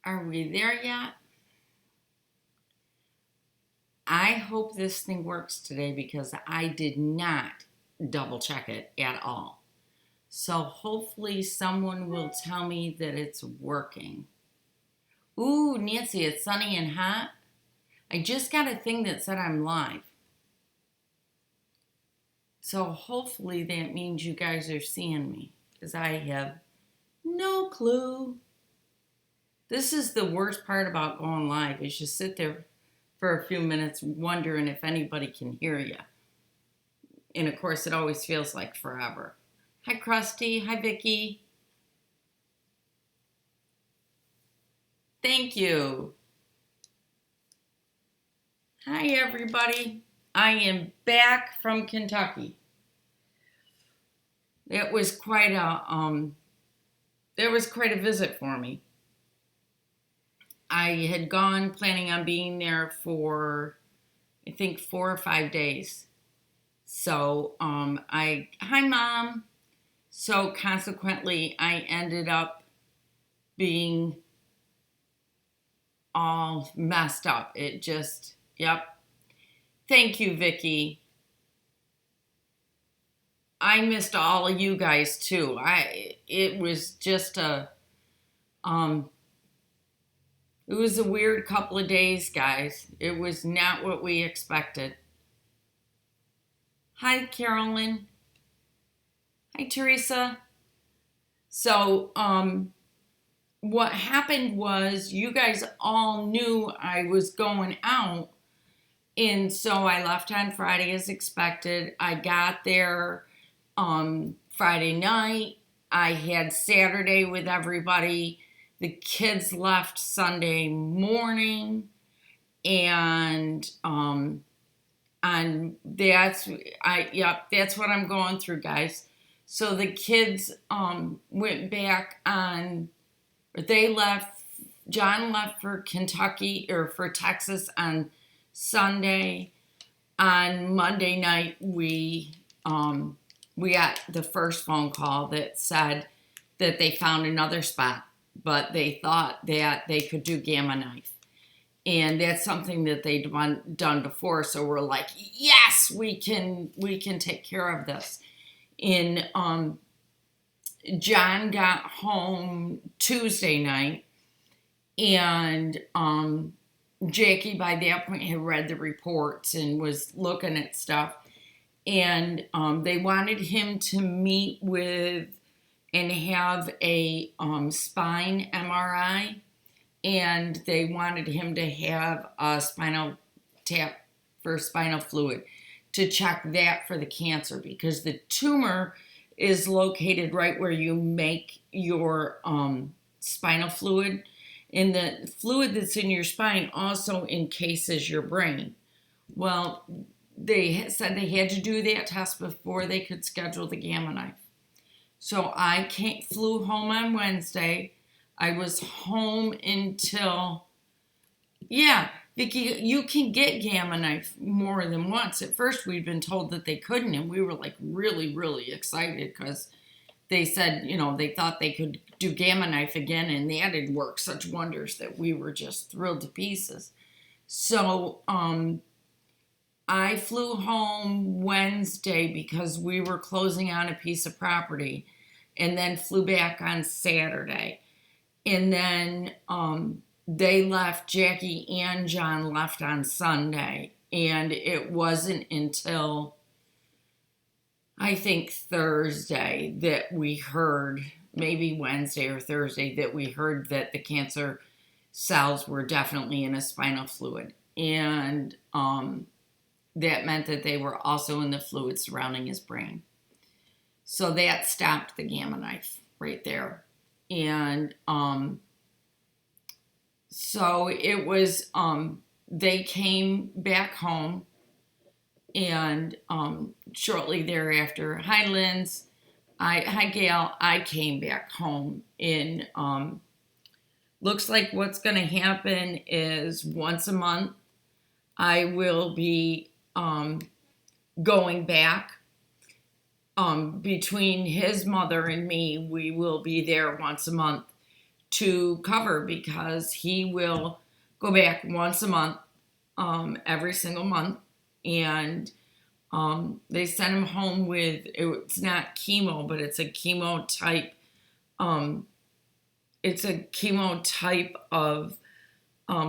Are we there yet? I hope this thing works today because I did not double check it at all. So hopefully someone will tell me that it's working. Ooh, Nancy, it's sunny and hot. I just got a thing that said I'm live. So hopefully that means you guys are seeing me because I have no clue. This is the worst part about going live is you sit there for a few minutes wondering if anybody can hear you. And of course, it always feels like forever. Hi, Krusty. Hi, Vicky. Thank you. Hi, everybody. I am back from Kentucky. It was quite a visit for me. I had gone planning on being there for, I think, 4 or 5 days. So, hi, Mom. So, consequently, I ended up being all messed up. It just, yep. Thank you, Vicky. I missed all of you guys, too. It was just it was a weird couple of days, guys. It was not what we expected. Hi, Carolyn. Hi, Teresa. So, what happened was you guys all knew I was going out. And so I left on Friday as expected. I got there Friday night. I had Saturday with everybody. The kids left Sunday morning, and that's what I'm going through, guys. So the kids went back on, they left. John left for Kentucky or for Texas on Sunday. On Monday night, we got the first phone call that said that they found another spot, but they thought that they could do gamma knife. And that's something that they'd done before. So we're like, yes, we can take care of this. And John got home Tuesday night, and Jackie by that point had read the reports and was looking at stuff. And they wanted him to meet with and have a spine MRI, and they wanted him to have a spinal tap for spinal fluid to check that for the cancer, because the tumor is located right where you make your spinal fluid, and the fluid that's in your spine also encases your brain. Well, they said they had to do that test before they could schedule the gamma knife. So I flew home on Wednesday. I was home until, Vicki, you can get gamma knife more than once. At first, we'd been told that they couldn't, and we were like really, really excited because they said, they thought they could do gamma knife again, and that had worked such wonders that we were just thrilled to pieces. So I flew home Wednesday because we were closing on a piece of property, and then flew back on Saturday. And then they left, Jackie and John left on Sunday. And it wasn't until, I think, Thursday that we heard, maybe Wednesday or Thursday, that we heard that the cancer cells were definitely in a spinal fluid. And that meant that they were also in the fluid surrounding his brain. So that stopped the gamma knife right there. And so it was, they came back home, and shortly thereafter, hi Linz, hi Gail, I came back home. And looks like what's going to happen is once a month I will be going back. Between his mother and me, we will be there once a month to cover, because he will go back once a month, every single month. And they sent him home with, it's not chemo, but it's a chemo type, of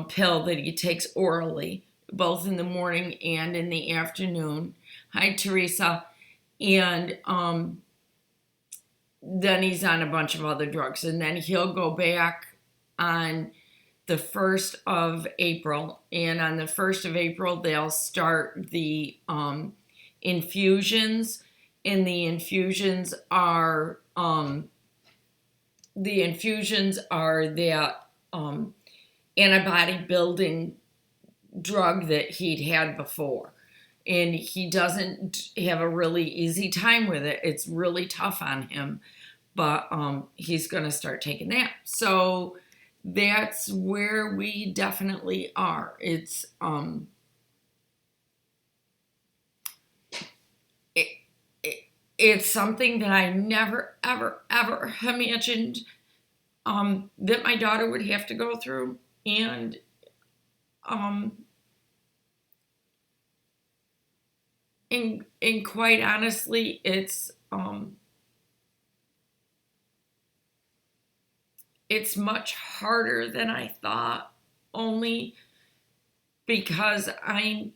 pill that he takes orally, both in the morning and in the afternoon. Hi, Teresa. And then he's on a bunch of other drugs. And then he'll go back on the 1st of April. And on the 1st of April, they'll start the infusions. And the infusions are that antibody building drug that he'd had before. And he doesn't have a really easy time with it. It's really tough on him, but he's going to start taking that. So that's where we definitely are. It's something that I never, ever, ever imagined that my daughter would have to go through. And quite honestly, it's much harder than I thought, only because my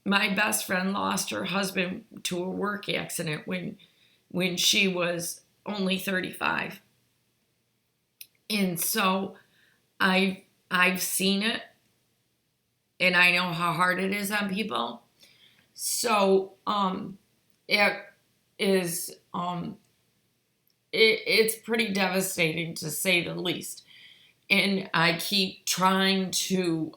best friend lost her husband to a work accident when she was only 35. And so I've seen it, and I know how hard it is on people. So it is it's pretty devastating, to say the least. And I keep trying to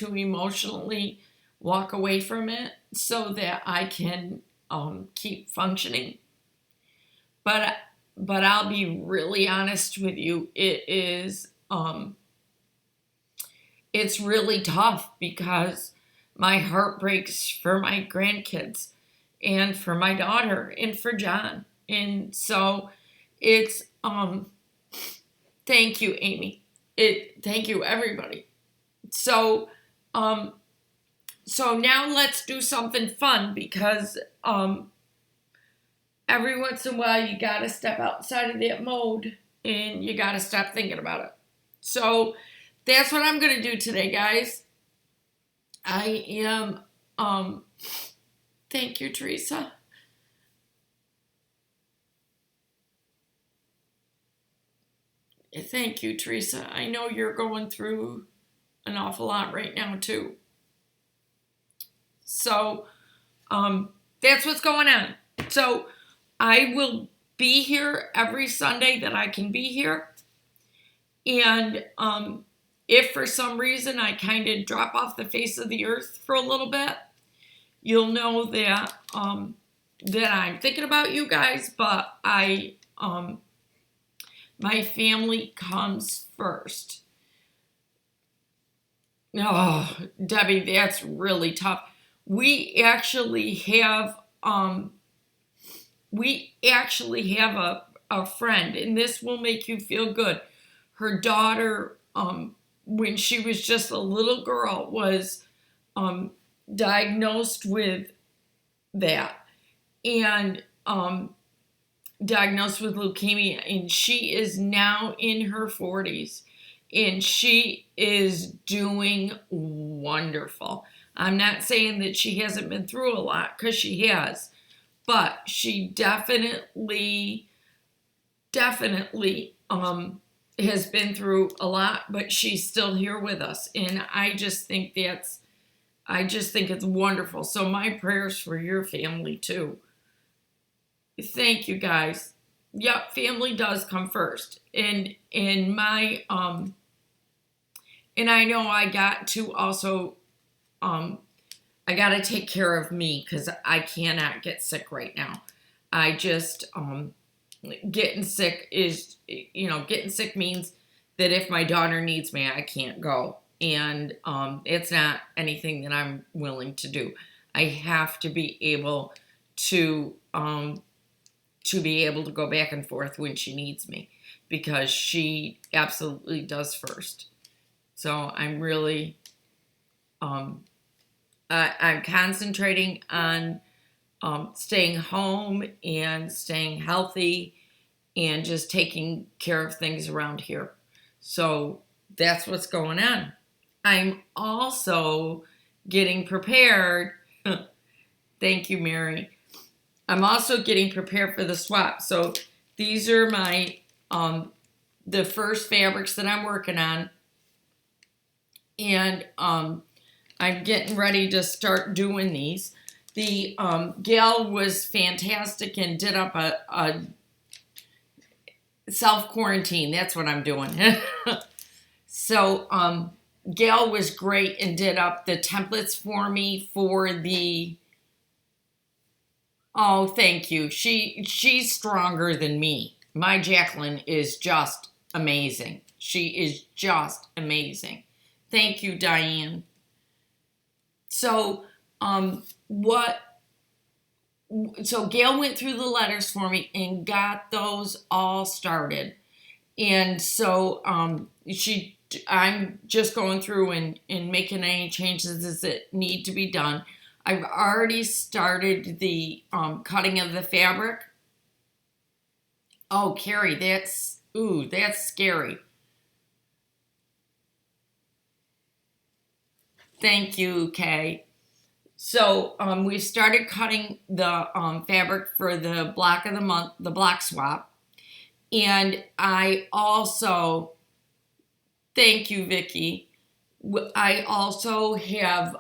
emotionally walk away from it so that I can keep functioning. But I'll be really honest with you. It's really tough, because my heart breaks for my grandkids and for my daughter and for John. And so it's thank you, Amy. Thank you, everybody. So now let's do something fun, because every once in a while you gotta step outside of that mode and you gotta stop thinking about it. So that's what I'm gonna do today, guys. I am thank you, Teresa. Thank you, Teresa. I know you're going through an awful lot right now, too. So that's what's going on. So I will be here every Sunday that I can be here. And if for some reason I kind of drop off the face of the earth for a little bit, you'll know that that I'm thinking about you guys, but my family comes first. Oh, Debbie, that's really tough. We actually have a friend, and this will make you feel good. Her daughter, when she was just a little girl, was diagnosed with that, and diagnosed with leukemia, and she is now in her 40s, and she is doing wonderful. I'm not saying that she hasn't been through a lot, because she has, but she definitely has been through a lot, but she's still here with us, and I just think it's wonderful. So my prayers for your family too. Thank you, guys. Yep, family does come first. And my and I know I got to also I got to take care of me, because I cannot get sick right now. I just getting sick means that if my daughter needs me, I can't go. And it's not anything that I'm willing to do. I have to be able to to be able to go back and forth when she needs me, because she absolutely does first. So I'm really, I'm concentrating on staying home and staying healthy and just taking care of things around here. So that's what's going on. I'm also getting prepared. Thank you, Mary. I'm also getting prepared for the swap. So these are my the first fabrics that I'm working on, and I'm getting ready to start doing these. The gal was fantastic and did up a self-quarantine. That's what I'm doing. So Gail was great and did up the templates for me for the, oh, thank you. She's stronger than me. My Jacqueline is just amazing. She is just amazing. Thank you, Diane. So so Gail went through the letters for me and got those all started. And so I'm just going through and making any changes that need to be done. I've already started the cutting of the fabric. Oh, Carrie, that's scary. Thank you, Kay. So we started cutting the fabric for the block of the month, the block swap. And I also, thank you, Vicki. I also have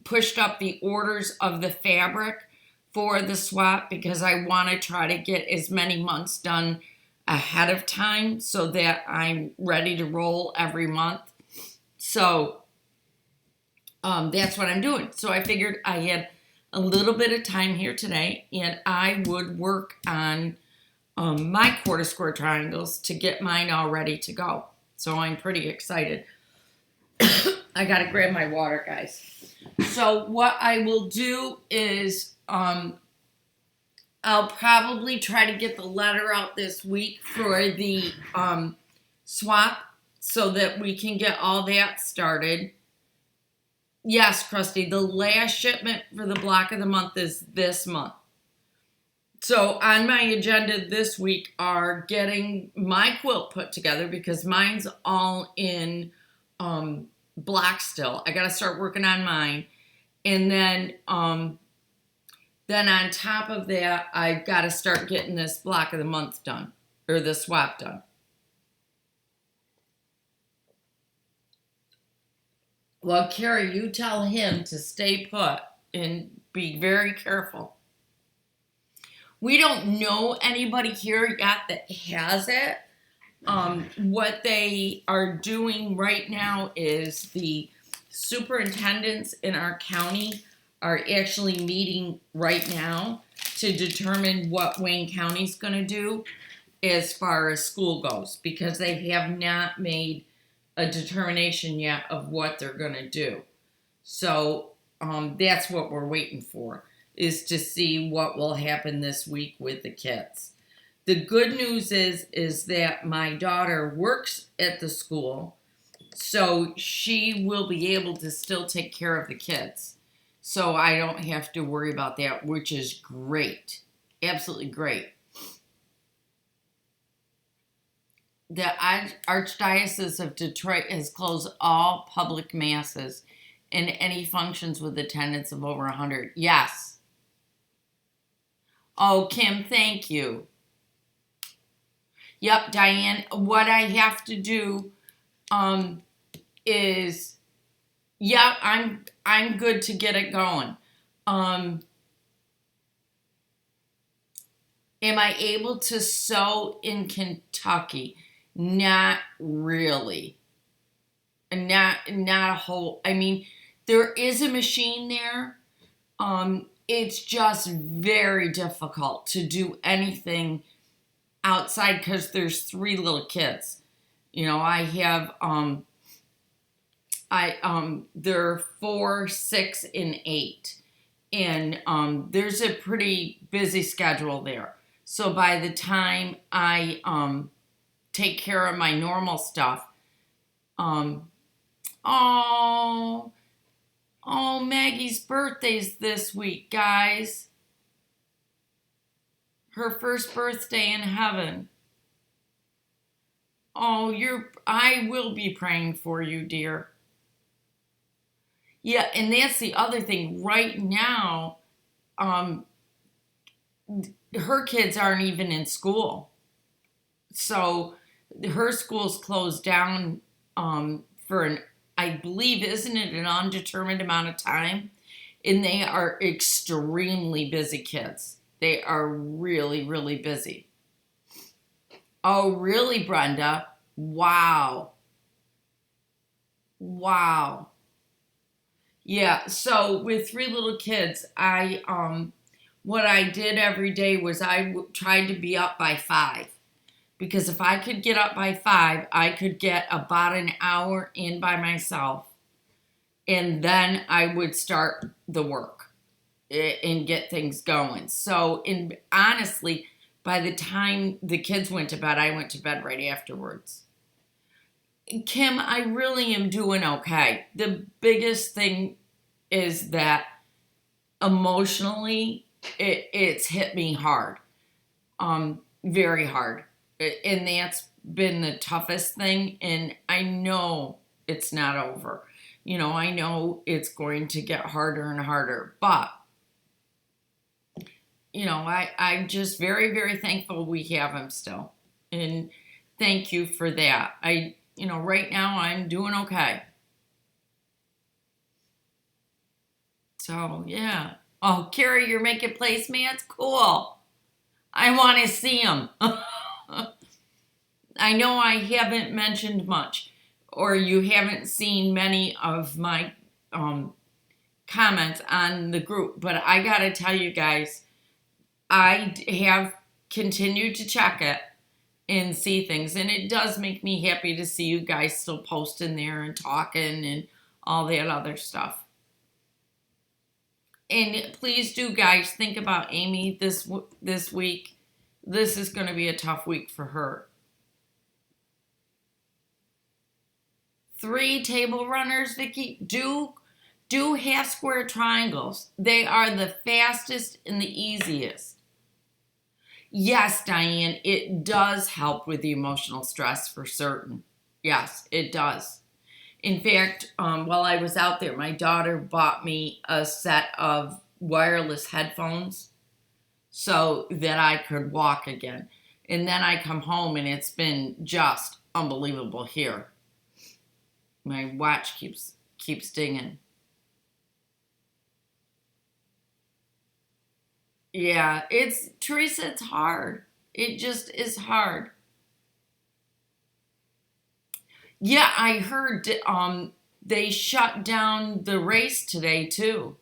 pushed up the orders of the fabric for the swap because I want to try to get as many months done ahead of time so that I'm ready to roll every month. So that's what I'm doing. So I figured I had a little bit of time here today, and I would work on my quarter square triangles to get mine all ready to go. So I'm pretty excited. I gotta grab my water, guys. So what I will do is I'll probably try to get the letter out this week for the swap so that we can get all that started. Yes, Krusty, the last shipment for the block of the month is this month. So on my agenda this week are getting my quilt put together because mine's all in black still. I got to start working on mine. And then on top of that, I've got to start getting this block of the month done, or the swap done. Well, Carrie, you tell him to stay put and be very careful. We don't know anybody here yet that has it. What they are doing right now is the superintendents in our county are actually meeting right now to determine what Wayne County's going to do as far as school goes, because they have not made a determination yet of what they're going to do. So that's what we're waiting for, is to see what will happen this week with the kids. The good news is that my daughter works at the school, so she will be able to still take care of the kids. So I don't have to worry about that, which is great. Absolutely great. The Archdiocese of Detroit has closed all public masses and any functions with attendance of over 100. Yes. Oh, Kim, thank you. Yep, Diane, what I have to do is, yeah, I'm good to get it going. Am I able to sew in Kentucky? Not really. Not a whole, I mean, there is a machine there. It's just very difficult to do anything outside because there's 3 little kids. You know, I have they're 4, 6, and 8, and there's a pretty busy schedule there. So by the time I take care of my normal stuff, oh, Maggie's birthday's this week, guys. Her first birthday in heaven. Oh, I will be praying for you, dear. Yeah, and that's the other thing. Right now, her kids aren't even in school. So her school's closed down for I believe, isn't it an undetermined amount of time? And they are extremely busy kids. They are really, really busy. Oh, really, Brenda? Wow. Wow. Yeah, so with 3 little kids, what I did every day was I tried to be up by 5. Because if I could get up by 5, I could get about an hour in by myself. And then I would start the work and get things going. So, honestly, by the time the kids went to bed, I went to bed right afterwards. Kim, I really am doing okay. The biggest thing is that emotionally, it's hit me hard. Very hard. And that's been the toughest thing. And I know it's not over. I know it's going to get harder and harder. But, I'm just very, very thankful we have him still. And thank you for that. Right now I'm doing okay. So, yeah. Oh, Carrie, you're making placemats? Cool. I want to see them. I know I haven't mentioned much, or you haven't seen many of my comments on the group, but I got to tell you guys, I have continued to check it and see things, and it does make me happy to see you guys still posting there and talking and all that other stuff. And please do, guys, think about Amy this week. This is going to be a tough week for her. 3 table runners, Vicky. Do half square triangles. They are the fastest and the easiest. Yes, Diane, it does help with the emotional stress for certain. Yes, it does. In fact, while I was out there, my daughter bought me a set of wireless headphones so that I could walk again. And then I come home and it's been just unbelievable here. My watch keeps dinging. Yeah, Teresa, it's hard. It just is hard. Yeah, I heard they shut down the race today too.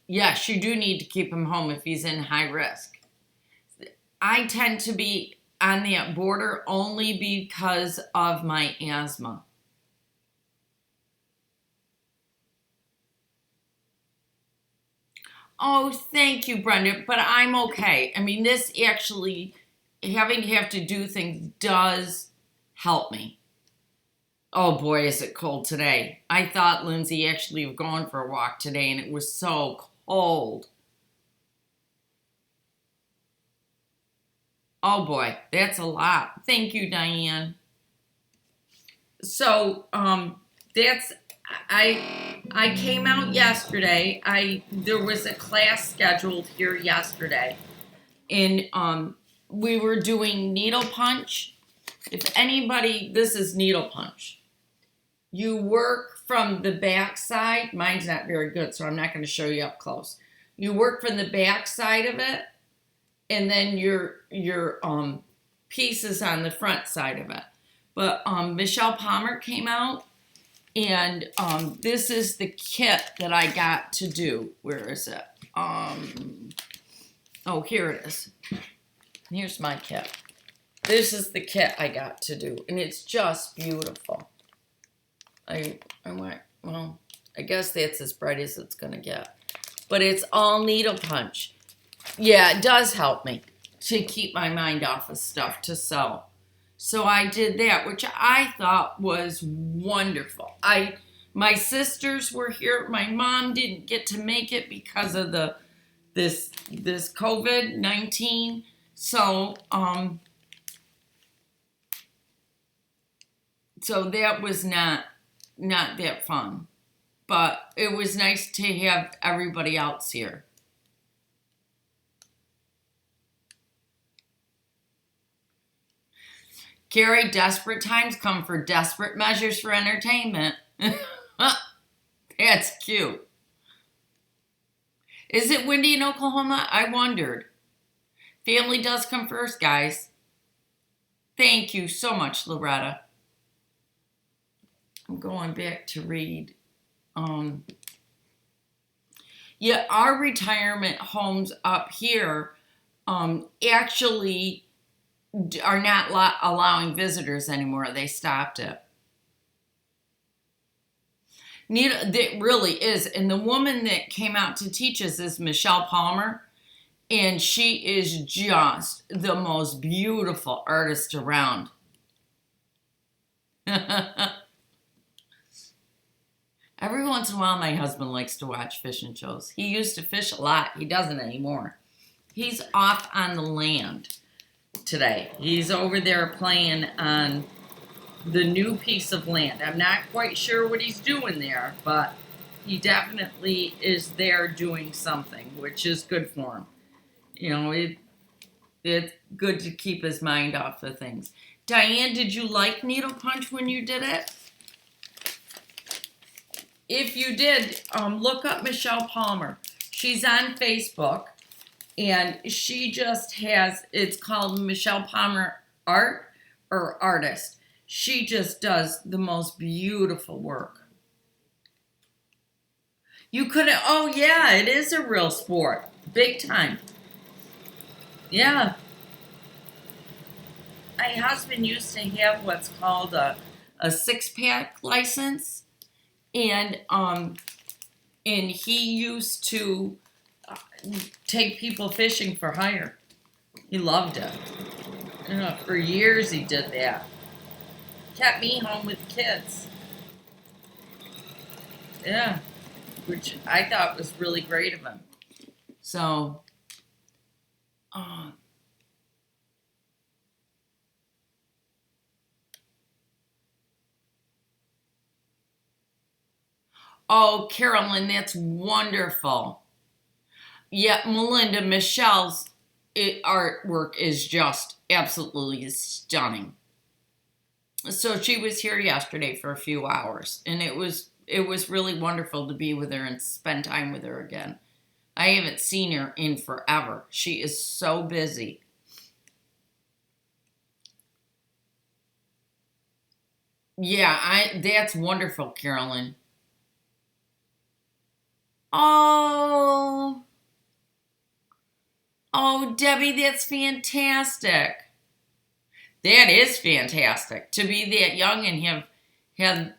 Yes, you do need to keep him home if he's in high risk. I tend to be on that border only because of my asthma. Oh, thank you, Brenda, but I'm okay. I mean, this actually, having to have to do things does help me. Oh boy, is it cold today. I thought Lindsay actually was going for a walk today and it was so cold. Oh boy, that's a lot. Thank you, Diane. So, that's I came out yesterday. There was a class scheduled here yesterday. And we were doing needle punch. If anybody, this is needle punch. You work from the back side. Mine's not very good, so I'm not going to show you up close. You work from the back side of it, and then your pieces on the front side of it. But Michelle Palmer came out, and this is the kit that I got to do. Where is it? Oh, here it is. Here's my kit. This is the kit I got to do, and it's just beautiful. I went, well, I guess that's as bright as it's going to get. But it's all needle punch. Yeah, it does help me to keep my mind off of stuff to sew. So I did that, which I thought was wonderful. My sisters were here. My mom didn't get to make it because of this COVID-19. So so that was not that fun. But it was nice to have everybody else here. Carrie, desperate times come for desperate measures for entertainment. That's cute. Is it windy in Oklahoma? I wondered. Family does come first, guys. Thank you so much, Loretta. I'm going back to read. Yeah, our retirement homes up here actually are not allowing visitors anymore. They stopped it. It really is. And the woman that came out to teach us is Michelle Palmer. And she is just the most beautiful artist around. Every once in a while, my husband likes to watch fishing shows. He used to fish a lot. He doesn't anymore. He's off on the land today. He's over there playing on the new piece of land. I'm not quite sure what he's doing there, but he definitely is there doing something, which is good for him. You know, it's good to keep his mind off of things. Diane, did you like needle punch when you did it? If you did, look up Michelle Palmer. She's on Facebook, and she just has, it's called Michelle Palmer Art or Artist. She just does the most beautiful work. You couldn't, oh yeah, it is a real sport. Big time. Yeah. My husband used to have what's called a 6-pack license. And he used to take people fishing for hire. He loved it. For years he did that. Kept me home with the kids. Yeah, which I thought was really great of him. So, oh, Carolyn, that's wonderful. Yeah, Melinda, Michelle's artwork is just absolutely stunning. So she was here yesterday for a few hours, and it was really wonderful to be with her and spend time with her again. I haven't seen her in forever. She is so busy. Yeah, that's wonderful, Carolyn. Oh, Debbie, that's fantastic. That is fantastic to be that young and have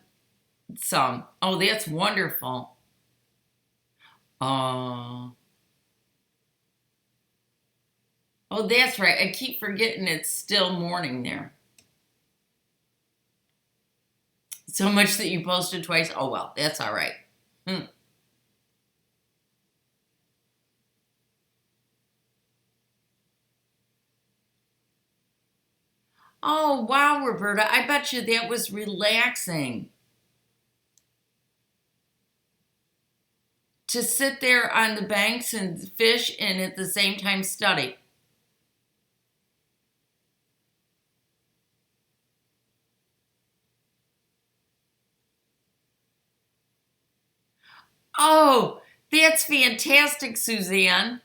some. Oh, that's wonderful. Oh, that's right. I keep forgetting it's still morning there. So much that you posted twice. Oh, well, that's all right. Oh, wow, Roberta. I bet you that was relaxing. To sit there on the banks and fish and at the same time study. Oh, that's fantastic, Suzanne.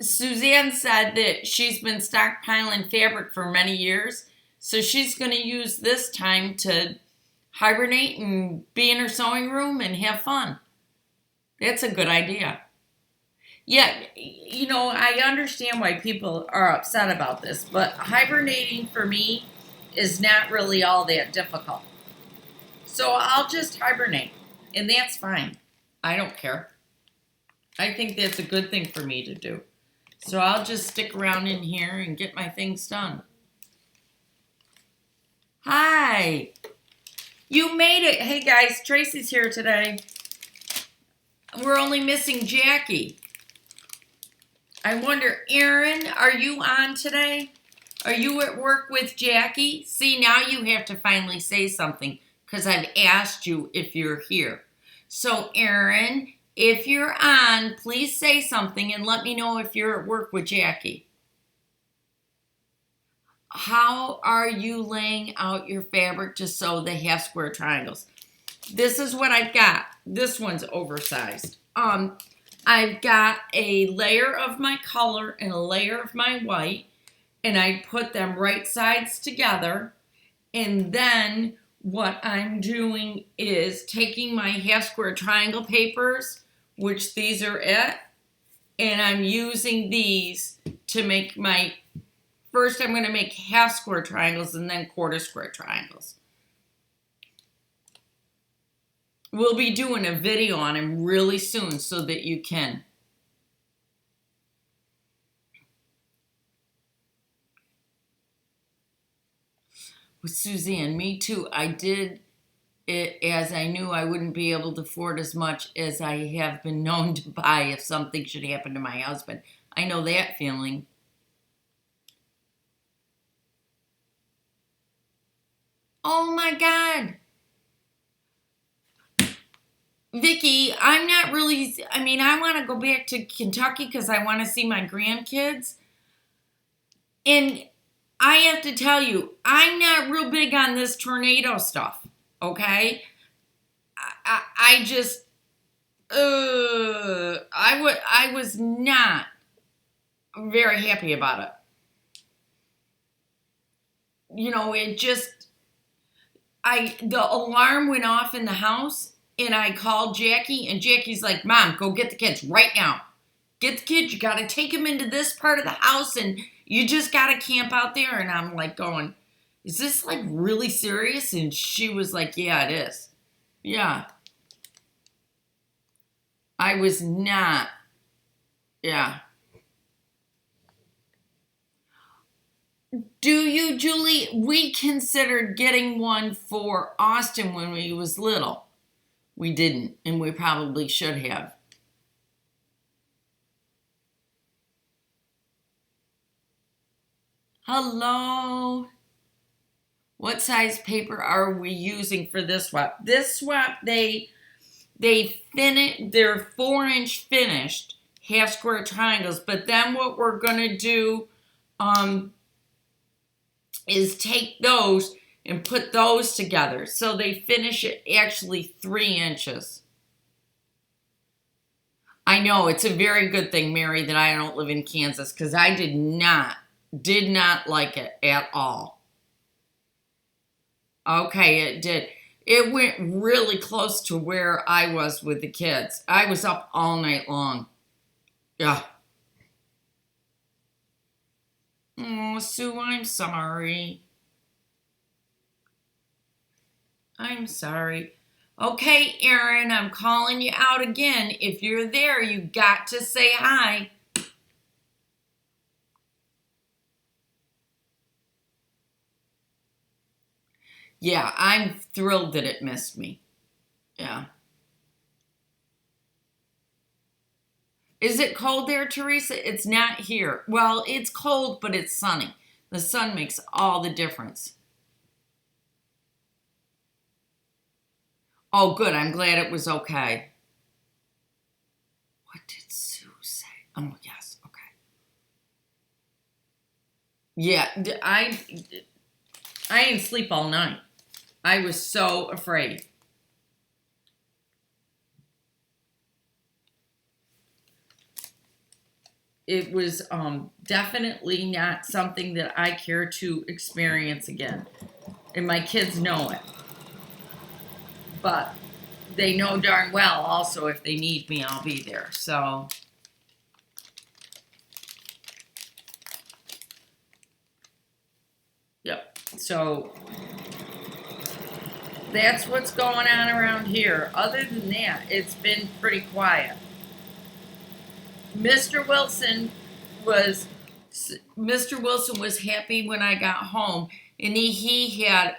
Suzanne said that she's been stockpiling fabric for many years, so she's going to use this time to hibernate and be in her sewing room and have fun. That's a good idea. Yeah, you know, I understand why people are upset about this, but hibernating for me is not really all that difficult. So I'll just hibernate, and that's fine. I don't care. I think that's a good thing for me to do. So I'll just stick around in here and get my things done. Hi. You made it. Hey guys, Tracy's here today. We're only missing Jackie. I wonder, Erin, are you on today? Are you at work with Jackie? See, now you have to finally say something because I've asked you if you're here. So, Erin, if you're on, please say something and let me know if you're at work with Jackie. How are you laying out your fabric to sew the half square triangles? This is what I've got. This one's oversized. I've got a layer of my color and a layer of my white, and I put them right sides together. And then what I'm doing is taking my half square triangle papers, which these are it, and I'm using these to make my, first I'm going to make half square triangles and then quarter square triangles. We'll be doing a video on them really soon so that you can. With Suzanne, me too. I did it as I knew I wouldn't be able to afford as much as I have been known to buy if something should happen to my husband. I know that feeling. Oh my God. Vicky, I'm not really, I mean, I want to go back to Kentucky because I want to see my grandkids. And I have to tell you, I'm not real big on this tornado stuff, okay? I just, I was not very happy about it. You know, it just, the alarm went off in the house. And I called Jackie, and Jackie's like, Mom, go get the kids right now. Get the kids. You got to take them into this part of the house, and you just got to camp out there. And I'm like going, is this like really serious? And she was like, yeah, it is. Yeah. I was not. Yeah. Do you, Julie? We considered getting one for Austin when he was little. We didn't, and we probably should have. Hello. What size paper are we using for this swap? This swap, they're 4-inch finished half square triangles. But then what we're gonna do is take those and put those together. So they finish it actually 3 inches. I know, it's a very good thing, Mary, that I don't live in Kansas because I did not like it at all. Okay, it did. It went really close to where I was with the kids. I was up all night long. Yeah. Oh, Sue, I'm sorry. I'm sorry. Okay, Erin, I'm calling you out again. If you're there, you got to say hi. Yeah, I'm thrilled that it missed me. Yeah. Is it cold there, Teresa? It's not here. Well, it's cold, but it's sunny. The sun makes all the difference. Oh, good. I'm glad it was okay. What did Sue say? Oh, yes. Okay. Yeah, I didn't sleep all night. I was so afraid. It was definitely not something that I care to experience again. And my kids know it. But they know darn well also if they need me, I'll be there. So, Yep. So that's what's going on around here. Other than that, it's been pretty quiet. Mr. Wilson was Mr. Wilson was happy when I got home, and he had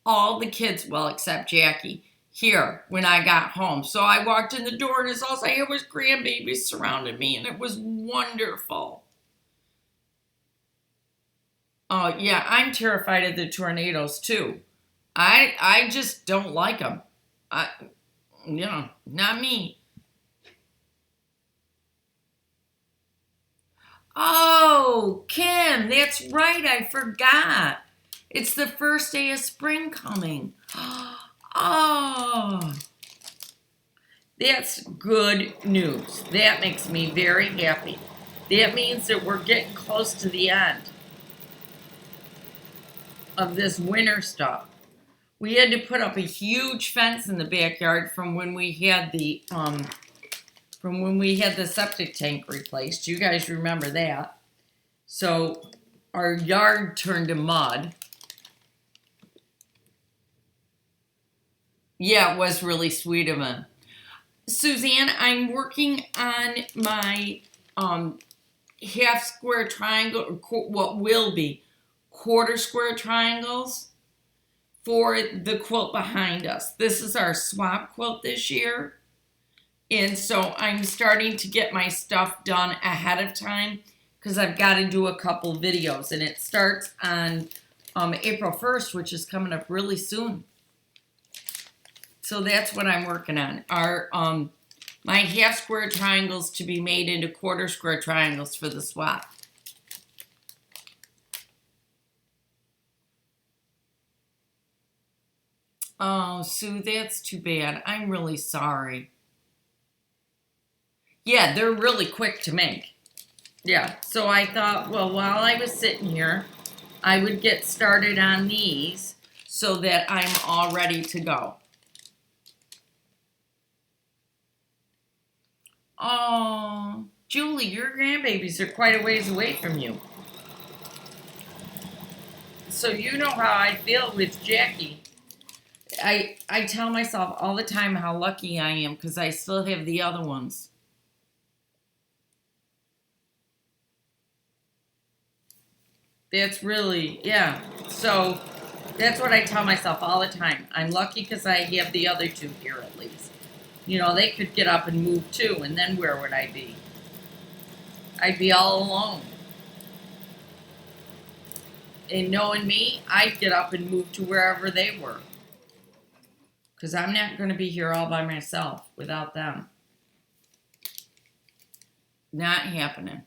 all the kids, well, except Jackie, here when I got home. So I walked in the door, and his all I had was grandbabies surrounding me, and it was wonderful. Oh yeah, I'm terrified of the tornadoes too. I just don't like them. I, not me. Oh, Kim, that's right. I forgot. It's the first day of spring coming. Oh, that's good news. That makes me very happy. That means that we're getting close to the end of this winter stuff. We had to put up a huge fence in the backyard from when we had the septic tank replaced. You guys remember that? So our yard turned to mud. Yeah, it was really sweet of him. Suzanne, I'm working on my half square triangle, or what will be quarter square triangles for the quilt behind us. This is our swap quilt this year. And so I'm starting to get my stuff done ahead of time because I've got to do a couple videos. And it starts on April 1st, which is coming up really soon. So that's what I'm working on. Our my half square triangles to be made into quarter square triangles for the swap. Oh, Sue, that's too bad. I'm really sorry. Yeah, they're really quick to make. Yeah, so I thought, well, while I was sitting here, I would get started on these so that I'm all ready to go. Oh, Julie, your grandbabies are quite a ways away from you. So you know how I feel with Jackie. I tell myself all the time how lucky I am because I still have the other ones. That's really, yeah. So that's what I tell myself all the time. I'm lucky because I have the other two here at least. You know, they could get up and move too, and then where would I be? I'd be all alone. And knowing me, I'd get up and move to wherever they were. Because I'm not going to be here all by myself without them. Not happening.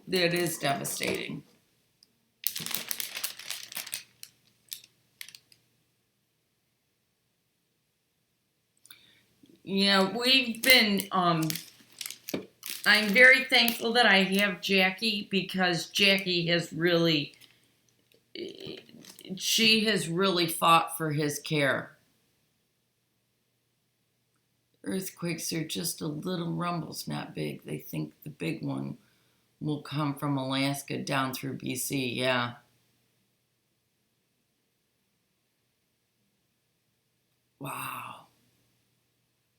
That is devastating. Yeah, we've been, I'm very thankful that I have Jackie because Jackie has really, she has really fought for his care. Earthquakes are just a little rumbles, not big. They think the big one will come from Alaska down through BC, yeah. Wow.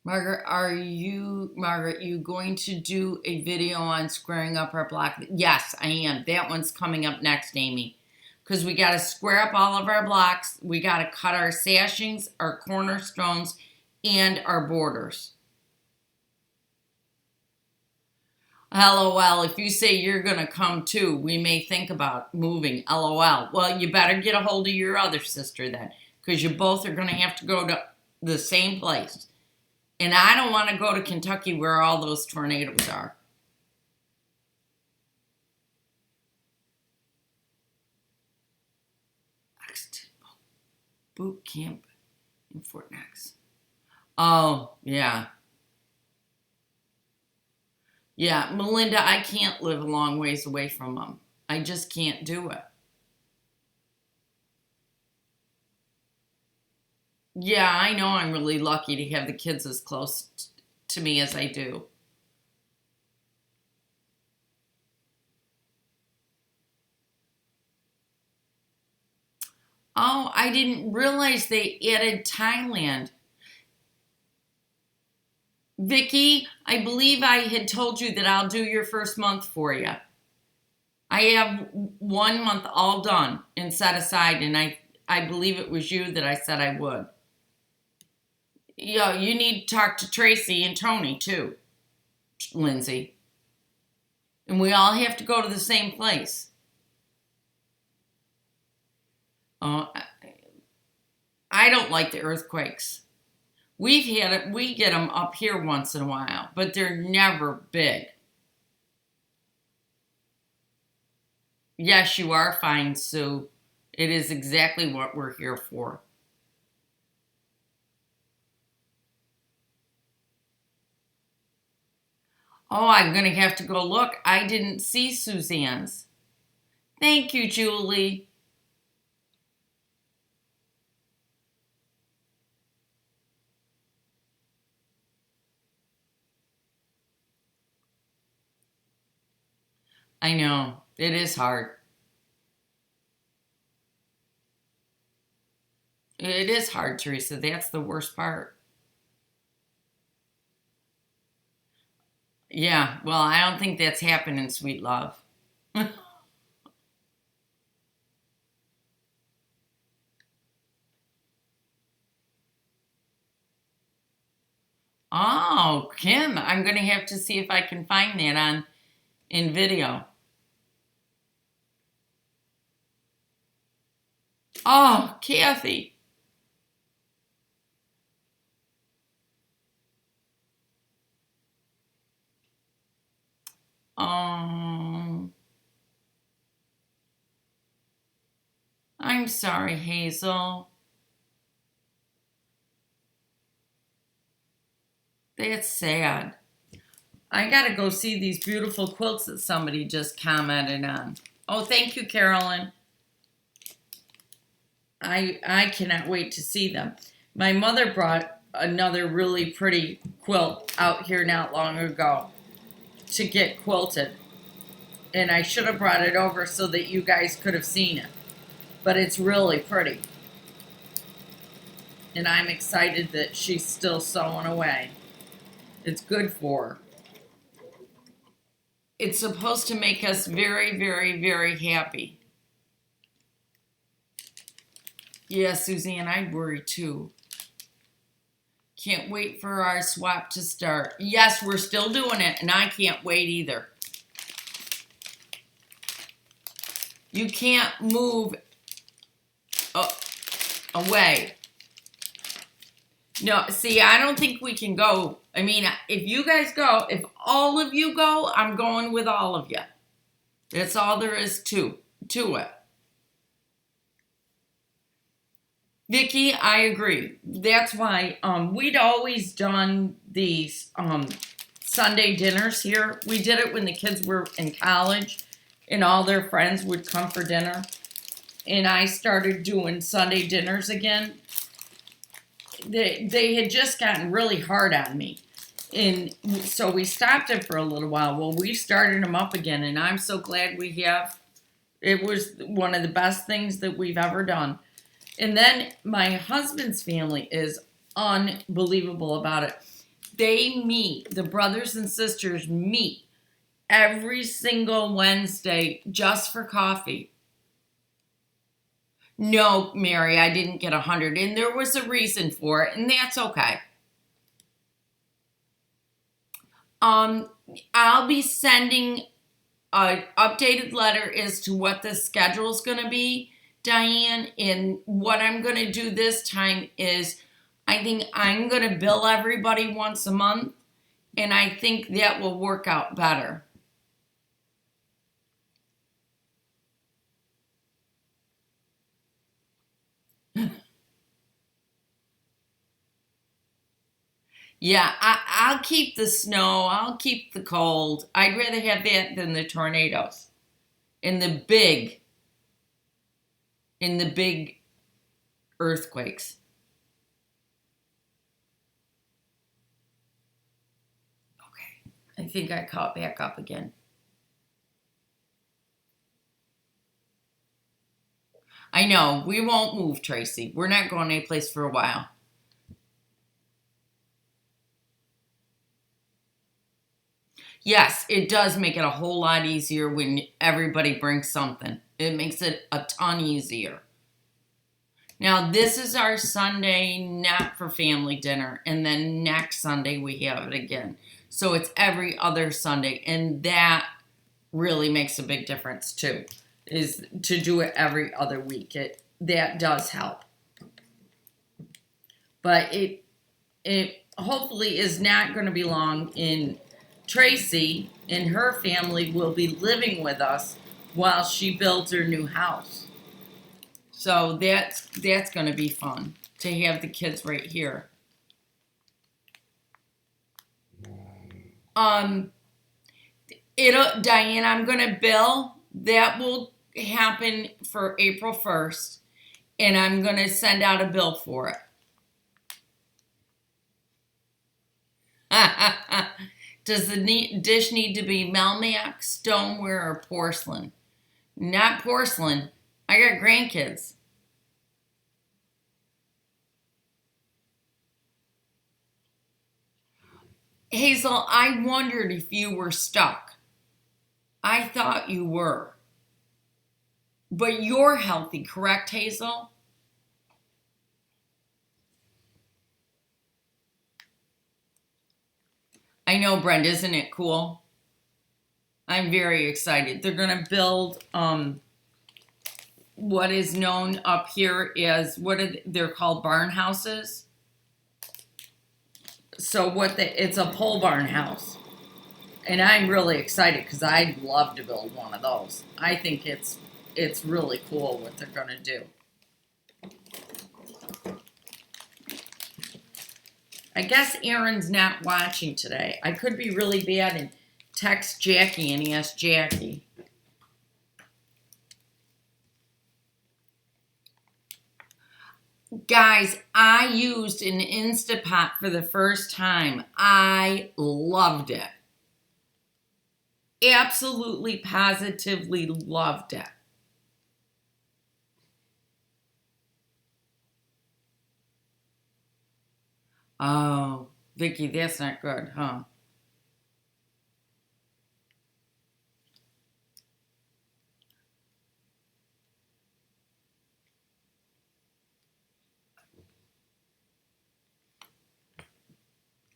Margaret, you going to do a video on squaring up our block? Yes, I am. That one's coming up next, Amy. Because we got to square up all of our blocks. We got to cut our sashings, our cornerstones, and our borders. LOL, if you say you're going to come too, we may think about moving. LOL. Well, you better get a hold of your other sister then. Because you both are going to have to go to the same place. And I don't want to go to Kentucky where all those tornadoes are. Boot camp in Fort Knox. Oh, yeah. Yeah, Melinda, I can't live a long ways away from them. I just can't do it. Yeah, I know I'm really lucky to have the kids as close to me as I do. Oh, I didn't realize they added Thailand. Vicky, I believe I had told you that I'll do your first month for you. I have 1 month all done and set aside, and I believe it was you that I said I would. Yeah, you need to talk to Tracy and Tony too, Lindsay. And we all have to go to the same place. I don't like the earthquakes. We get them up here once in a while, but they're never big. Yes, you are fine, Sue. It is exactly what we're here for. Oh, I'm going to have to go look. I didn't see Suzanne's. Thank you, Julie. I know. It is hard. It is hard, Teresa. That's the worst part. Yeah, well, I don't think that's happening, sweet love. Oh, Kim, I'm going to have to see if I can find that in video. Oh, Kathy. Um, I'm sorry, Hazel. That's sad. I gotta go see these beautiful quilts that somebody just commented on. Oh, thank you, Carolyn. I cannot wait to see them. My mother brought another really pretty quilt out here not long ago to get quilted. And I should have brought it over so that you guys could have seen it. But it's really pretty. And I'm excited that she's still sewing away. It's good for her. It's supposed to make us very, very, very happy. Yeah, Suzanne, I worry too. Can't wait for our swap to start. Yes, we're still doing it, and I can't wait either. You can't move away. No, see, I don't think we can go. I mean, if you guys go, if all of you go, I'm going with all of you. That's all there is to it. Vicki, I agree. That's why we'd always done these Sunday dinners here. We did it when the kids were in college and all their friends would come for dinner. And I started doing Sunday dinners again. They had just gotten really hard on me. And so we stopped it for a little while. Well, we started them up again, and I'm so glad we have. It was one of the best things that we've ever done. And then my husband's family is unbelievable about it. They meet, the brothers and sisters meet every single Wednesday just for coffee. No, Mary, I didn't get 100, and there was a reason for it, and that's okay. I'll be sending an updated letter as to what the schedule is going to be, Diane, and what I'm going to do this time is I think I'm going to bill everybody once a month, and I think that will work out better. Yeah, I'll keep the snow. I'll keep the cold. I'd rather have that than the tornadoes. In the big earthquakes. Okay, I think I caught back up again. I know. We won't move, Tracy. We're not going anyplace for a while. Yes, it does make it a whole lot easier when everybody brings something. It makes it a ton easier. Now, this is our Sunday, not for family dinner. And then next Sunday, we have it again. So it's every other Sunday. And that really makes a big difference, too, is to do it every other week. That does help. But it hopefully is not going to be long. In Tracy and her family will be living with us while she builds her new house. So that's going to be fun to have the kids right here. Diane, I'm going to bill. That will happen for April 1st, and I'm going to send out a bill for it. Does the dish need to be Melmac, stoneware, or porcelain? Not porcelain. I got grandkids. Hazel, I wondered if you were stuck. I thought you were. But you're healthy, correct, Hazel? I know, Brenda, isn't it cool? I'm very excited. They're going to build what is known up here as, they're called barn houses. So it's a pole barn house. And I'm really excited because I'd love to build one of those. I think it's really cool what they're going to do. I guess Aaron's not watching today. I could be really bad and text Jackie and ask Jackie. Guys, I used an InstaPot for the first time. I loved it. Absolutely, positively loved it. Oh, Vicky, that's not good, huh?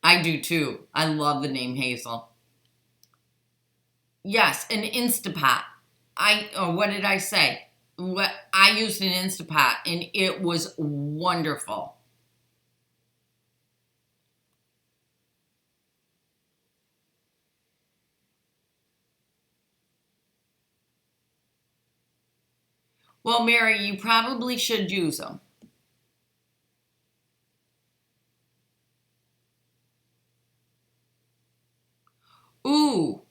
I do too. I love the name Hazel. Yes, an InstaPot. What did I say? I used an InstaPot and it was wonderful. Well, Mary, you probably should use them. Ooh.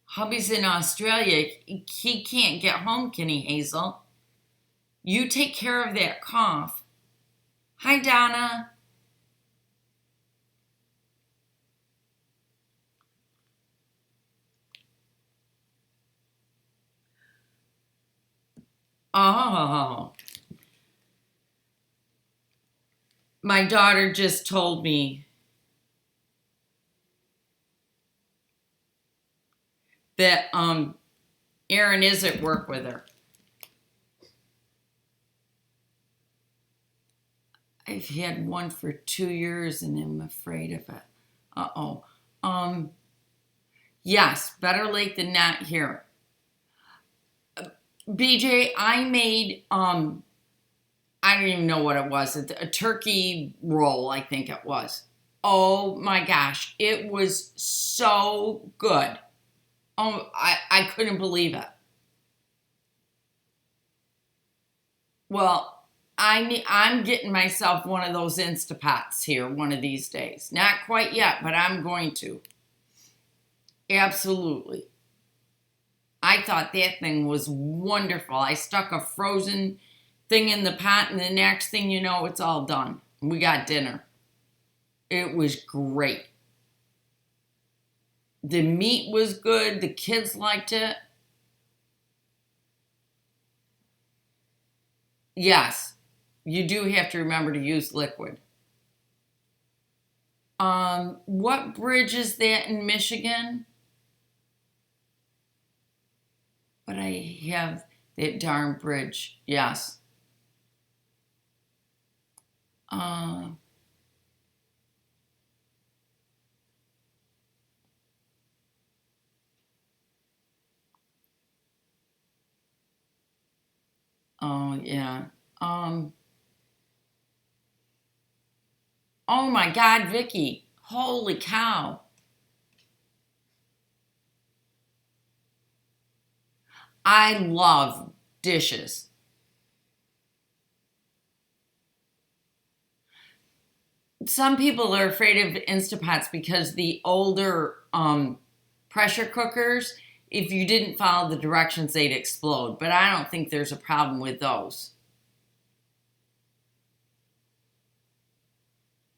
Hubby's in Australia. He can't get home, can he, Hazel? You take care of that cough. Hi, Donna. Oh. My daughter just told me that Aaron is at work with her. I've had one for 2 years and I'm afraid of it. Uh-oh. Yes, better late than not here. BJ, I made, I don't even know what it was. A turkey roll, I think it was. Oh my gosh. It was so good. Oh, I couldn't believe it. Well, I'm getting myself one of those InstaPots here one of these days. Not quite yet, but I'm going to. Absolutely. I thought that thing was wonderful. I stuck a frozen thing in the pot, and the next thing you know, it's all done. We got dinner. It was great. The meat was good. The kids liked it. Yes, you do have to remember to use liquid. What bridge is that in Michigan? But I have that darn bridge. Yes. Oh yeah. Um, oh my God, Vicky. Holy cow. I love dishes. Some people are afraid of Instapots because the older pressure cookers, if you didn't follow the directions, they'd explode. But I don't think there's a problem with those.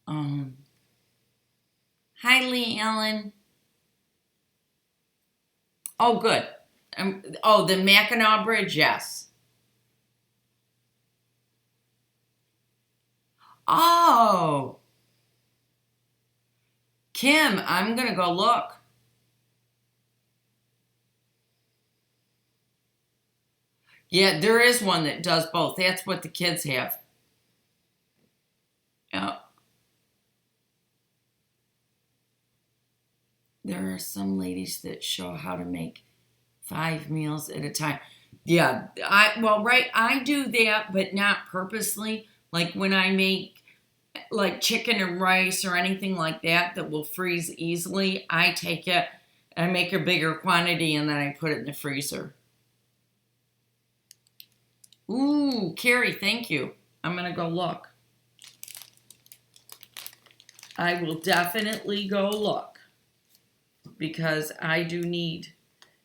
Um, Hi, Lee Ellen. Oh, good. Oh, the Mackinac Bridge, yes. Oh, Kim, I'm going to go look. Yeah, there is one that does both. That's what the kids have. Yeah. There are some ladies that show how to make 5 meals at a time. Yeah, I do that, but not purposely. Like when I make like chicken and rice or anything like that that will freeze easily, I take it and make a bigger quantity and then I put it in the freezer. Ooh, Carrie, thank you. I'm going to go look. I will definitely go look because I do need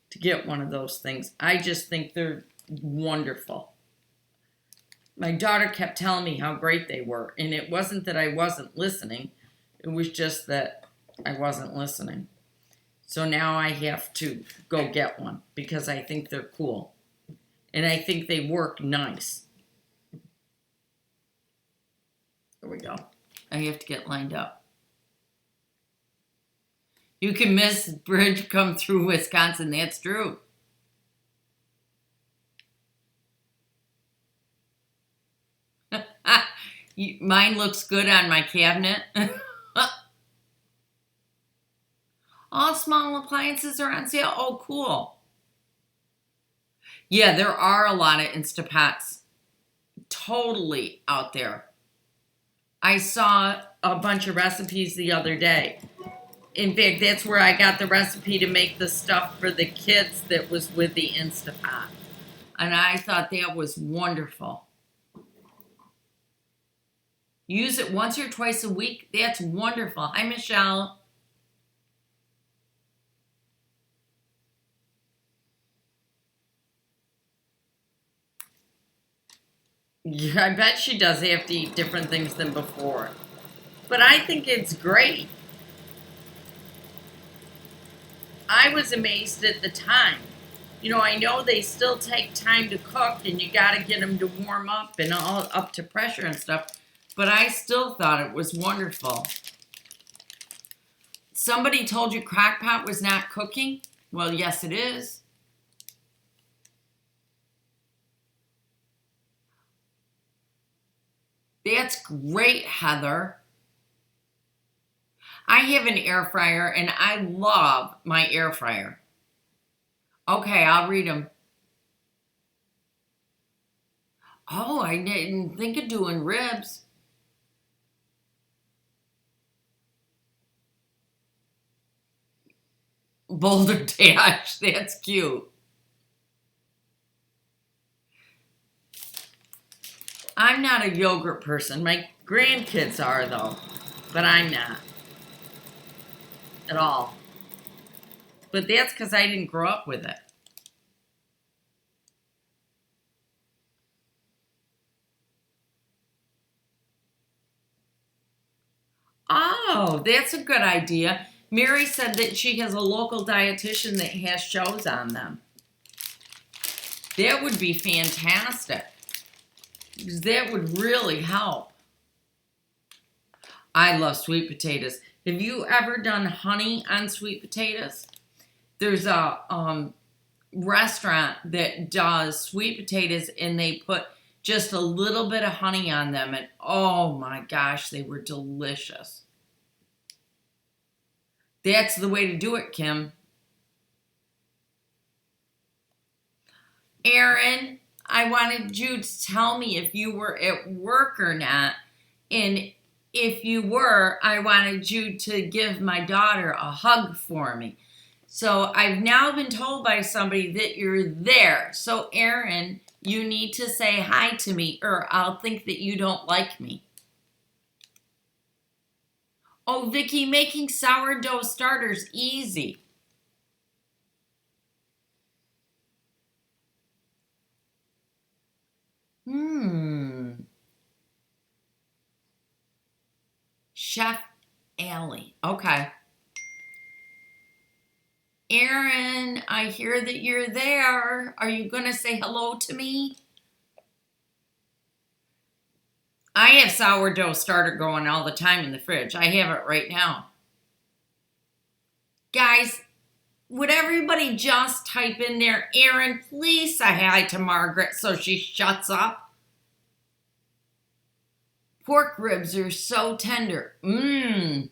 to get one of those things. I just think they're wonderful. My daughter kept telling me how great they were, and it wasn't that I wasn't listening. It was just that I wasn't listening. So now I have to go get one because I think they're cool. And I think they work nice. There we go. I have to get lined up. You can miss bridge come through Wisconsin. That's true. Mine looks good on my cabinet. All small appliances are on sale. Oh, cool. Yeah, there are a lot of Instapots totally out there. I saw a bunch of recipes the other day. In fact, that's where I got the recipe to make the stuff for the kids that was with the InstaPot. And I thought that was wonderful. Use it once or twice a week. That's wonderful. Hi, Michelle. Yeah, I bet she does have to eat different things than before. But I think it's great. I was amazed at the time. You know, I know they still take time to cook and you got to get them to warm up and all up to pressure and stuff. But I still thought it was wonderful. Somebody told you crockpot was not cooking? Well, yes, it is. That's great, Heather. I have an air fryer and I love my air fryer. Okay, I'll read them. Oh, I didn't think of doing ribs. Boulder Dash, that's cute. I'm not a yogurt person. My grandkids are, though, but I'm not at all. But that's because I didn't grow up with it. Oh, that's a good idea. Mary said that she has a local dietitian that has shows on them. That would be fantastic. That would really help. I love sweet potatoes. Have you ever done honey on sweet potatoes? There's a restaurant that does sweet potatoes and they put just a little bit of honey on them, and oh my gosh, they were delicious. That's the way to do it, Kim. Aaron, I wanted you to tell me if you were at work or not, and if you were, I wanted you to give my daughter a hug for me. So I've now been told by somebody that you're there. So Aaron, you need to say hi to me or I'll think that you don't like me. Oh, Vicky, making sourdough starters easy. Chef Allie. Okay. Aaron, I hear that you're there. Are you going to say hello to me? I have sourdough starter going all the time in the fridge. I have it right now. Guys, would everybody just type in there, Aaron, please say hi to Margaret so she shuts up? Pork ribs are so tender. Mmm.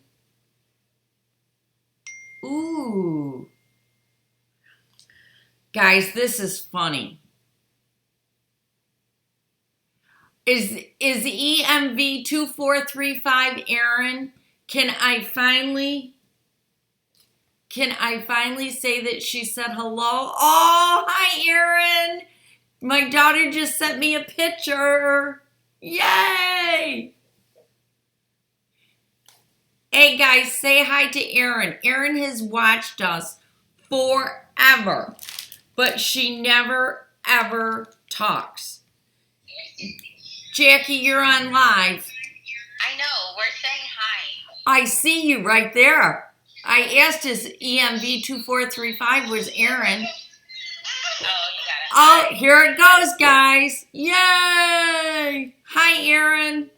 Ooh. Guys, this is funny. Is EMV 2435 Aaron? Can I finally say that she said hello? Oh, hi Aaron. My daughter just sent me a picture. Yay! Hey guys, say hi to Aaron. Aaron has watched us forever, but she never ever talks. Jackie, you're on live. I know, we're saying hi. I see you right there. I asked his EMV 2435 was Aaron. Oh, you got it. Oh, here it goes, guys. Yay! Hi, Aaron.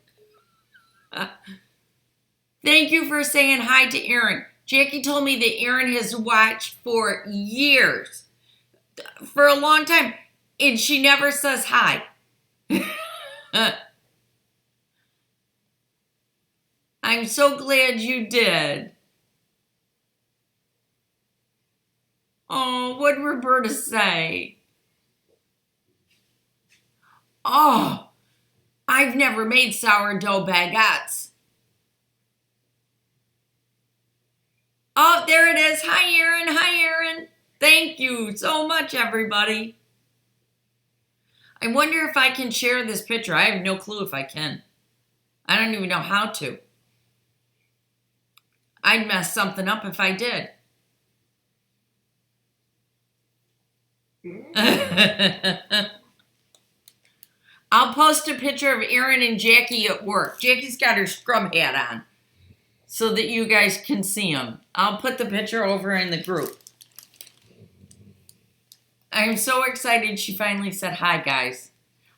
Thank you for saying hi to Aaron. Jackie told me that Aaron has watched for years, for a long time, and she never says hi. I'm so glad you did. Oh, what'd Roberta say? Oh, I've never made sourdough baguettes. Oh, there it is. Hi, Aaron. Hi, Aaron. Thank you so much, everybody. I wonder if I can share this picture. I have no clue if I can. I don't even know how to. I'd mess something up if I did. I'll post a picture of Aaron and Jackie at work. Jackie's got her scrub hat on so that you guys can see them. I'll put the picture over in the group. I'm so excited she finally said hi, guys.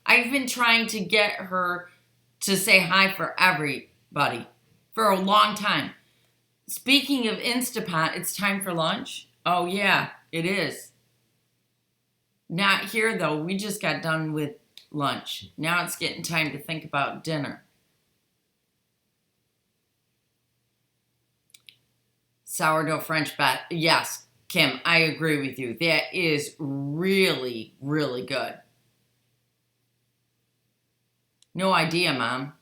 I've been trying to get her to say hi for everybody for a long time. Speaking of InstaPot, it's time for lunch. Oh, yeah, it is. Not here, though. We just got done with lunch. Now it's getting time to think about dinner. Sourdough French bat. Yes, Kim, I agree with you. That is really, really good. No idea, Mom.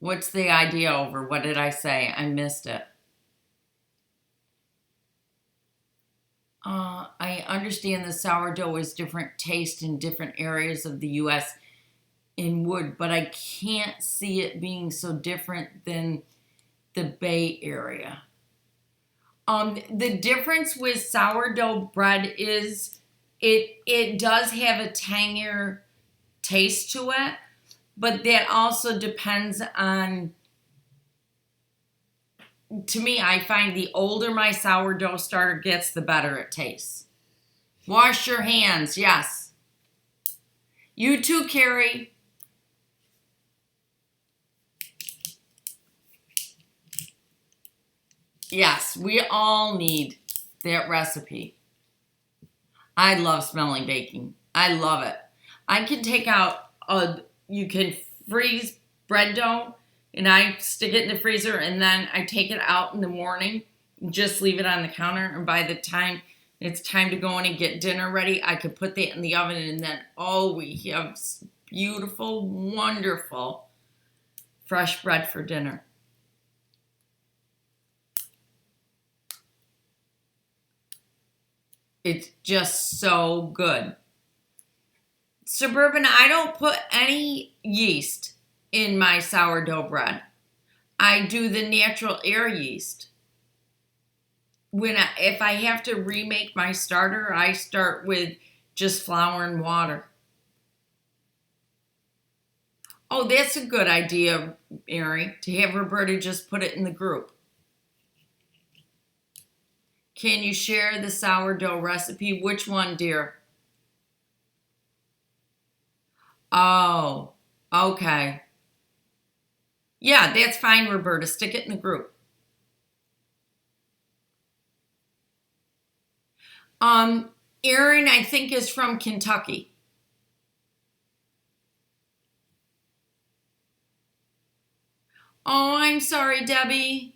What's the idea over? What did I say? I missed it. I understand the sourdough is different taste in different areas of the U.S. in wood, but I can't see it being so different than the Bay Area. The difference with sourdough bread is it does have a tangier taste to it, but that also depends on, to me, I find the older my sourdough starter gets, the better it tastes. Wash your hands, yes. You too, Carrie. Yes, we all need that recipe. I love smelling baking. I love it. I can take out you can freeze bread dough and I stick it in the freezer and then I take it out in the morning and just leave it on the counter. And by the time it's time to go in and get dinner ready, I could put that in the oven and then, oh, we have beautiful, wonderful fresh bread for dinner. It's just so good. Suburban, I don't put any yeast in my sourdough bread. I do the natural air yeast. If I have to remake my starter, I start with just flour and water. Oh, that's a good idea, Mary, to have Roberta just put it in the group. Can you share the sourdough recipe? Which one, dear? Oh, okay. Yeah, that's fine, Roberta. Stick it in the group. Erin, I think, is from Kentucky. Oh, I'm sorry, Debbie.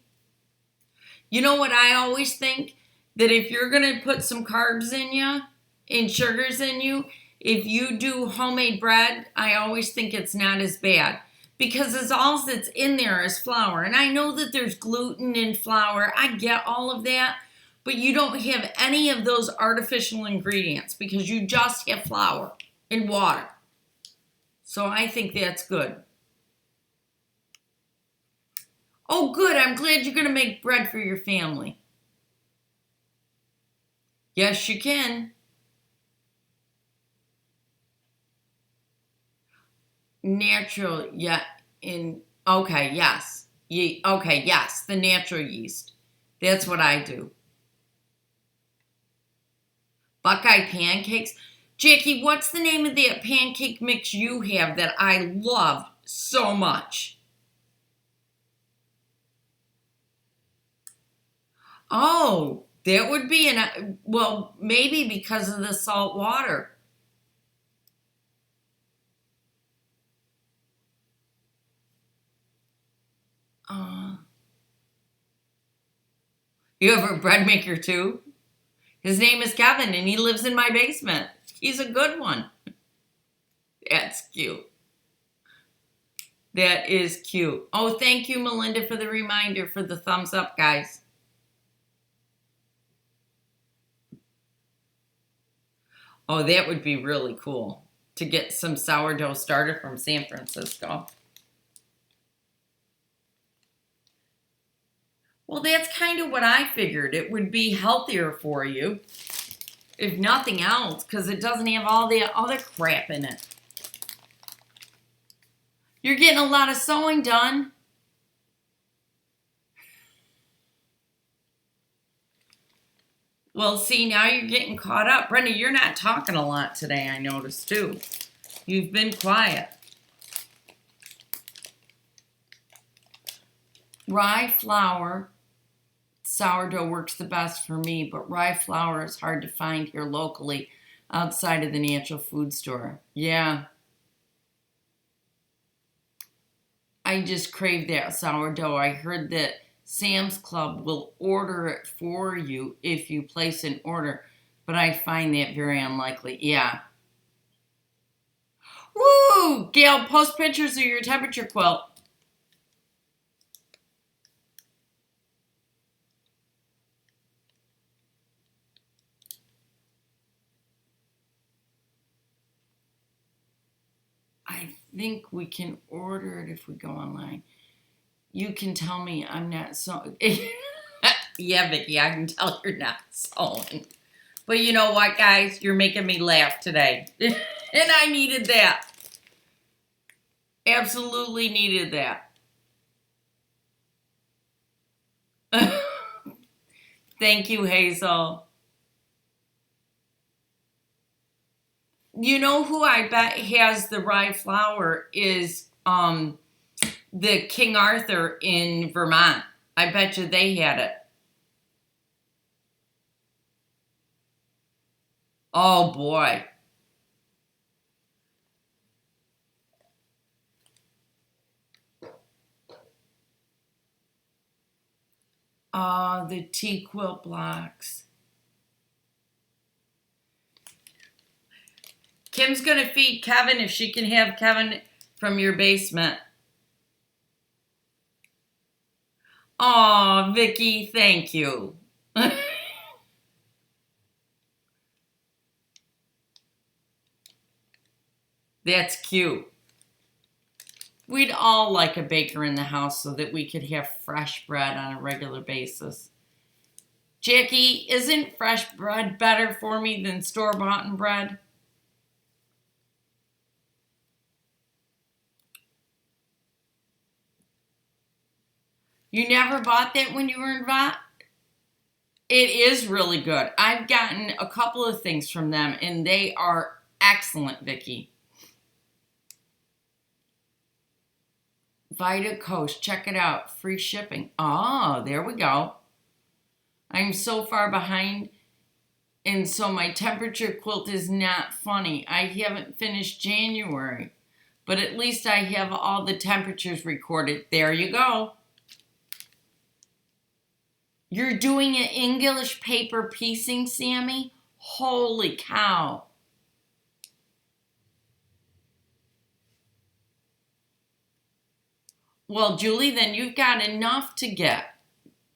You know what I always think? That if you're going to put some carbs in you and sugars in you, if you do homemade bread, I always think it's not as bad. Because it's all that's in there is flour. And I know that there's gluten in flour. I get all of that. But you don't have any of those artificial ingredients because you just have flour and water. So I think that's good. Oh, good. I'm glad you're going to make bread for your family. Yes, you can. Natural, yeah, okay, yes. Okay, yes, the natural yeast. That's what I do. Buckeye pancakes. Jackie, what's the name of that pancake mix you have that I love so much? Oh, that would be well, maybe because of the salt water. You have a bread maker too? His name is Kevin and he lives in my basement. He's a good one. That's cute. That is cute. Oh, thank you, Melinda, for the reminder, for the thumbs up, guys. Oh, that would be really cool to get some sourdough started from San Francisco. Well, that's kind of what I figured. It would be healthier for you, if nothing else, because it doesn't have all the other crap in it. You're getting a lot of sewing done. Well, see, now you're getting caught up. Brenda, you're not talking a lot today, I noticed, too. You've been quiet. Rye flour sourdough works the best for me, but rye flour is hard to find here locally outside of the natural food store. Yeah. I just crave that sourdough. I heard that Sam's Club will order it for you if you place an order, but I find that very unlikely. Yeah. Woo! Gail, post pictures of your temperature quilt. I think we can order it if we go online. You can tell me I'm not sewing. Yeah, Vicki, I can tell you're not sewing. But you know what, guys? You're making me laugh today. And I needed that. Absolutely needed that. Thank you, Hazel. You know who I bet has the rye flour is the King Arthur in Vermont. I bet you they had it. Oh boy. The tea quilt blocks. Kim's going to feed Kevin if she can have Kevin from your basement. Oh, Vicky, thank you. That's cute. We'd all like a baker in the house so that we could have fresh bread on a regular basis. Jackie, isn't fresh bread better for me than store-bought bread? You never bought that when you were in Vermont? It is really good. I've gotten a couple of things from them, and they are excellent, Vicky. Vita Coast, check it out. Free shipping. Oh, there we go. I'm so far behind, and so my temperature quilt is not funny. I haven't finished January, but at least I have all the temperatures recorded. There you go. You're doing an English paper piecing, Sammy? Holy cow. Well, Julie, then you've got enough to get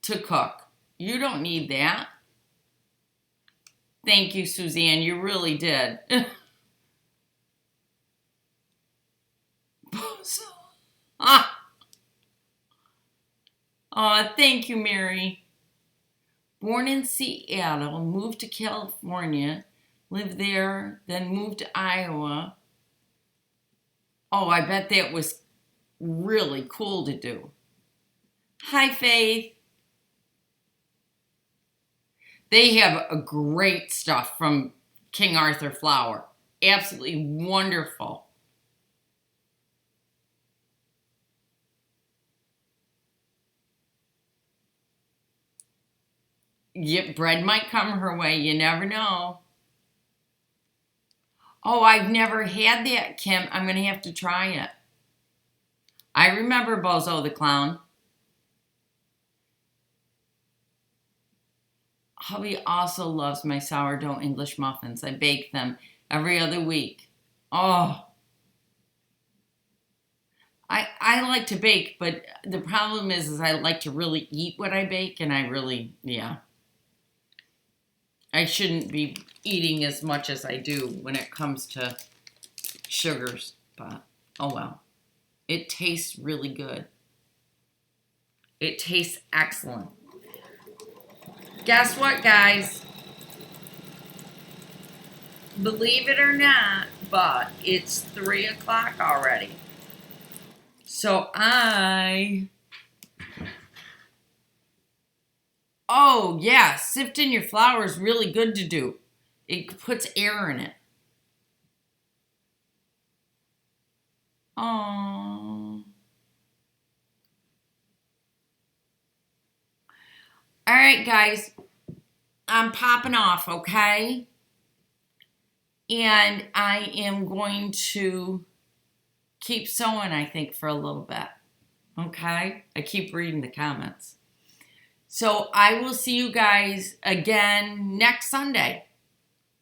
to cook. You don't need that. Thank you, Suzanne. You really did. Thank you, Mary. Born in Seattle, moved to California, lived there, then moved to Iowa. Oh, I bet that was really cool to do. Hi, Faith. They have a great stuff from King Arthur flour. Absolutely wonderful. Yep, bread might come her way. You never know. Oh, I've never had that, Kim. I'm going to have to try it. I remember Bozo the Clown. Hubby also loves my sourdough English muffins. I bake them every other week. Oh. I like to bake, but the problem is I like to really eat what I bake, and I shouldn't be eating as much as I do when it comes to sugars, but oh well. It tastes really good. It tastes excellent. Guess what, guys? Believe it or not, but it's 3 o'clock already. So oh yeah, sifting your flour is really good to do. It puts air in it. Oh. All right, guys. I'm popping off, okay? And I am going to keep sewing, I think, for a little bit. Okay? I keep reading the comments. So I will see you guys again next Sunday.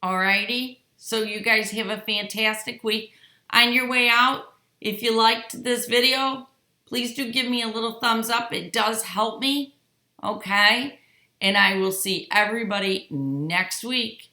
Alrighty? So you guys have a fantastic week. On your way out, if you liked this video, please do give me a little thumbs up. It does help me. Okay? And I will see everybody next week.